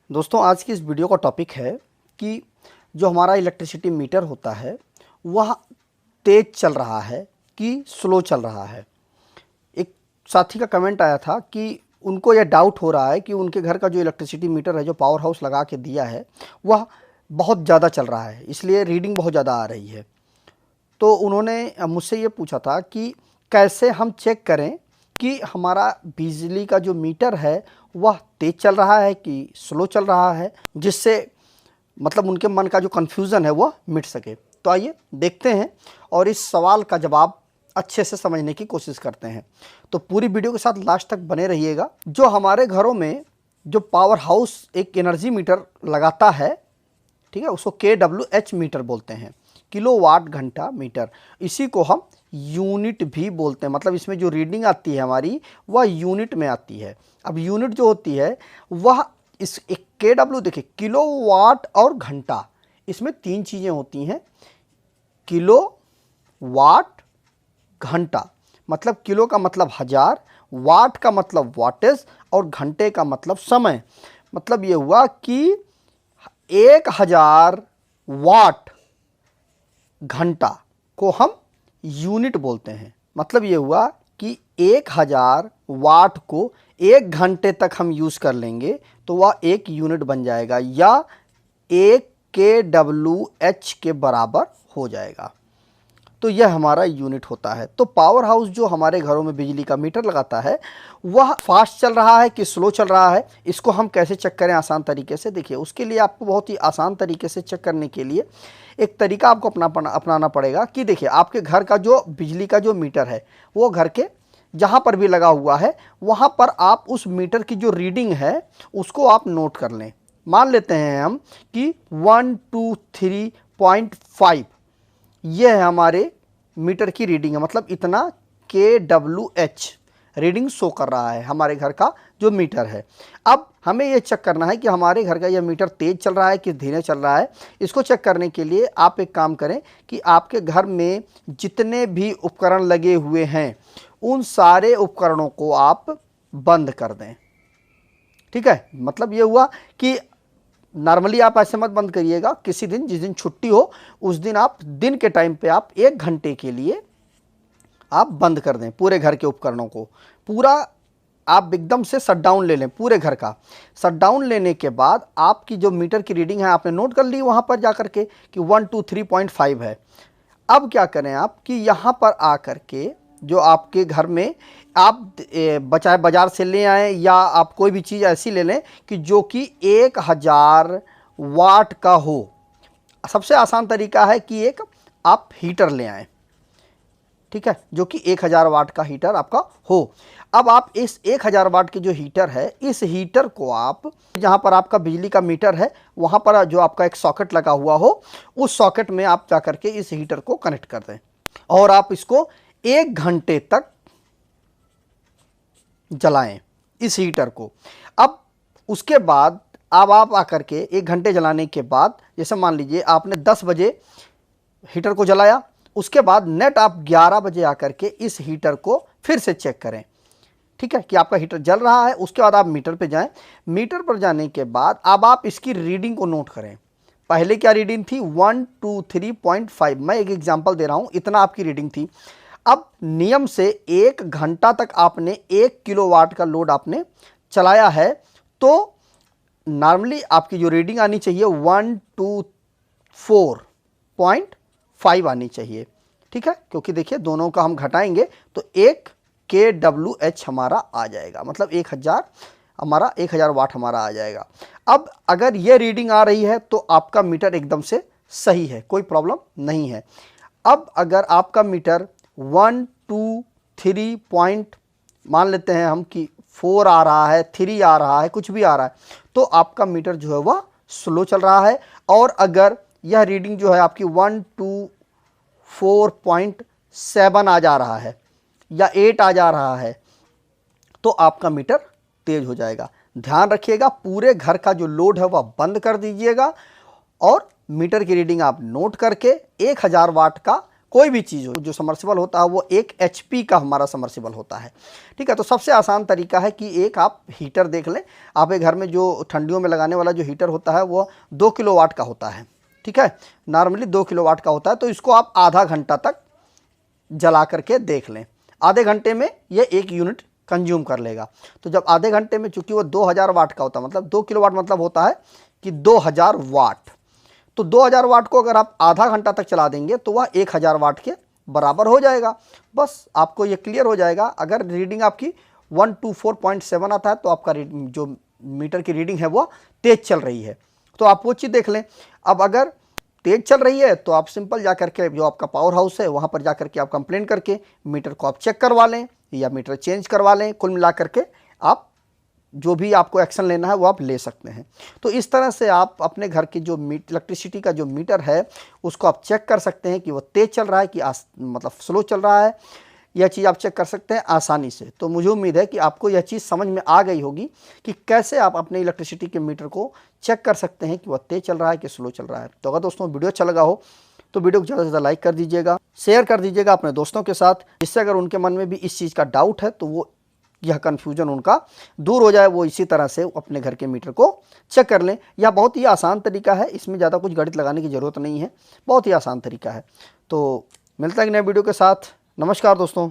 दोस्तों आज की इस वीडियो का टॉपिक है कि जो हमारा इलेक्ट्रिसिटी मीटर होता है वह तेज़ चल रहा है कि स्लो चल रहा है। एक साथी का कमेंट आया था कि उनको यह डाउट हो रहा है कि उनके घर का जो इलेक्ट्रिसिटी मीटर है, जो पावर हाउस लगा के दिया है, वह बहुत ज़्यादा चल रहा है, इसलिए रीडिंग बहुत ज़्यादा आ रही है। तो उन्होंने मुझसे ये पूछा था कि कैसे हम चेक करें कि हमारा बिजली का जो मीटर है वह तेज़ चल रहा है कि स्लो चल रहा है, जिससे मतलब उनके मन का जो कन्फ्यूज़न है वह मिट सके। तो आइए देखते हैं और इस सवाल का जवाब अच्छे से समझने की कोशिश करते हैं। तो पूरी वीडियो के साथ लास्ट तक बने रहिएगा। जो हमारे घरों में जो पावर हाउस एक एनर्जी मीटर लगाता है, ठीक है, उसको KWH मीटर बोलते हैं, किलोवाट घंटा मीटर। इसी को हम यूनिट भी बोलते हैं, मतलब इसमें जो रीडिंग आती है हमारी वह यूनिट में आती है। अब यूनिट जो होती है वह इस एक KW, देखिए किलोवाट और घंटा, इसमें तीन चीज़ें होती हैं। किलो वाट घंटा, मतलब किलो का मतलब हजार, वाट का मतलब वाटेज और घंटे का मतलब समय। मतलब ये हुआ कि 1000 वाट घंटा को हम यूनिट बोलते हैं। मतलब ये हुआ कि 1000 वाट को 1 घंटे तक हम यूज़ कर लेंगे तो वह 1 यूनिट बन जाएगा या 1 KWH के बराबर हो जाएगा। तो यह हमारा यूनिट होता है। तो पावर हाउस जो हमारे घरों में बिजली का मीटर लगाता है वह फास्ट चल रहा है कि स्लो चल रहा है, इसको हम कैसे चेक करें आसान तरीके से। देखिए, उसके लिए आपको बहुत ही आसान तरीके से चेक करने के लिए एक तरीका आपको अपनाना पड़ेगा कि देखिए, आपके घर का जो बिजली का जो मीटर है वो घर के जहाँ पर भी लगा हुआ है वहाँ पर आप उस मीटर की जो रीडिंग है उसको आप नोट कर लें। मान लेते हैं हम कि 123.5 ये है हमारे मीटर की रीडिंग है, मतलब इतना KWH रीडिंग शो कर रहा है हमारे घर का जो मीटर है। अब हमें ये चेक करना है कि हमारे घर का यह मीटर तेज़ चल रहा है कि धीरे चल रहा है। इसको चेक करने के लिए आप एक काम करें कि आपके घर में जितने भी उपकरण लगे हुए हैं उन सारे उपकरणों को आप बंद कर दें। ठीक है, मतलब ये हुआ कि नॉर्मली आप ऐसे मत बंद करिएगा, किसी दिन जिस दिन छुट्टी हो उस दिन आप दिन के टाइम पे आप 1 घंटे के लिए आप बंद कर दें पूरे घर के उपकरणों को। पूरा आप एकदम से शट डाउन ले लें, पूरे घर का शट डाउन लेने के बाद आपकी जो मीटर की रीडिंग है आपने नोट कर ली वहाँ पर जा कर के कि 123.5 है। अब क्या करें आप कि यहाँ पर आ कर के जो आपके घर में आप चाहे बाज़ार से ले आएँ या आप कोई भी चीज़ ऐसी ले लें कि जो कि 1000 वाट का हो। सबसे आसान तरीका है कि एक आप हीटर ले आएँ, ठीक है, जो कि 1000 वाट का हीटर आपका हो। अब आप इस 1000 वाट की जो हीटर है, इस हीटर को आप जहाँ पर आपका बिजली का मीटर है वहाँ पर जो आपका एक सॉकेट लगा हुआ हो उस सॉकेट में आप जा करके इस हीटर को कनेक्ट कर दें और आप इसको 1 घंटे तक जलाएं इस हीटर को। अब उसके बाद अब आप आकर के 1 घंटे जलाने के बाद, जैसे मान लीजिए आपने 10 बजे हीटर को जलाया, उसके बाद नेट आप 11 बजे आकर के इस हीटर को फिर से चेक करें, ठीक है, कि आपका हीटर जल रहा है। उसके बाद आप मीटर पे जाएं। मीटर पर जाने के बाद अब आप इसकी रीडिंग को नोट करें। पहले क्या रीडिंग थी? 123.5। मैं एक एग्जांपल दे रहा हूं, इतना आपकी रीडिंग थी। अब नियम से 1 घंटा तक आपने 1 किलोवाट का लोड आपने चलाया है तो नॉर्मली आपकी जो रीडिंग आनी चाहिए 124.5 आनी चाहिए, ठीक है, क्योंकि देखिए दोनों का हम घटाएंगे तो 1 KWH हमारा आ जाएगा, मतलब 1000 हमारा 1000 वाट हमारा आ जाएगा। अब अगर ये रीडिंग आ रही है तो आपका मीटर एकदम से सही है, कोई प्रॉब्लम नहीं है। अब अगर आपका मीटर 123 पॉइंट मान लेते हैं हम कि 4 आ रहा है, 3 आ रहा है, कुछ भी आ रहा है, तो आपका मीटर जो है वह स्लो चल रहा है। और अगर यह रीडिंग जो है आपकी 124.7 आ जा रहा है या 8 आ जा रहा है तो आपका मीटर तेज हो जाएगा। ध्यान रखिएगा, पूरे घर का जो लोड है वह बंद कर दीजिएगा और मीटर की रीडिंग आप नोट करके 1000 वाट का कोई भी चीज़ हो, जो समर्सिबल होता है वो 1 HP का हमारा समर्सिबल होता है। ठीक है, तो सबसे आसान तरीका है कि एक आप हीटर देख लें। आपके घर में जो ठंडियों में लगाने वाला जो हीटर होता है वो 2 किलोवाट का होता है। ठीक है, नॉर्मली 2 किलोवाट का होता है। तो इसको आप आधा घंटा तक जला करके देख लें। आधे घंटे में ये 1 यूनिट कंज्यूम कर लेगा। तो जब आधे घंटे में, चूंकि वो 2000 वाट का होता है, मतलब 2 किलोवाट मतलब होता है कि 2000 वाट। तो 2000 वाट को अगर आप आधा घंटा तक चला देंगे तो वह 1000 वाट के बराबर हो जाएगा। बस आपको ये क्लियर हो जाएगा। अगर रीडिंग आपकी 124.7 आता है तो आपका जो मीटर की रीडिंग है वो तेज चल रही है। तो आप वो चीज़ देख लें। अब अगर तेज चल रही है तो आप सिंपल जा करके जो आपका पावर हाउस है वहाँ पर जा करके आप कंप्लेन करके मीटर को आप चेक करवा लें या मीटर चेंज करवा लें। कुल मिला करके आप जो भी आपको एक्शन लेना है वो आप ले सकते हैं। तो इस तरह से आप अपने घर की जो इलेक्ट्रिसिटी का जो मीटर है उसको आप चेक कर सकते हैं कि वो तेज़ चल रहा है कि मतलब स्लो चल रहा है। यह चीज़ आप चेक कर सकते हैं आसानी से। तो मुझे उम्मीद है कि आपको यह चीज़ समझ में आ गई होगी कि कैसे आप अपने इलेक्ट्रिसिटी के मीटर को चेक कर सकते हैं कि वह तेज़ चल रहा है कि स्लो चल रहा है। तो अगर दोस्तों वीडियो अच्छा लगा हो तो वीडियो को ज़्यादा से ज़्यादा लाइक कर दीजिएगा, शेयर कर दीजिएगा अपने दोस्तों के साथ, जिससे अगर उनके मन में भी इस चीज़ का डाउट है तो वो यह कन्फ्यूजन उनका दूर हो जाए। वो इसी तरह से अपने घर के मीटर को चेक कर लें। यह बहुत ही आसान तरीका है, इसमें ज़्यादा कुछ गणित लगाने की ज़रूरत नहीं है, बहुत ही आसान तरीका है। तो मिलता है एक नए वीडियो के साथ। नमस्कार दोस्तों।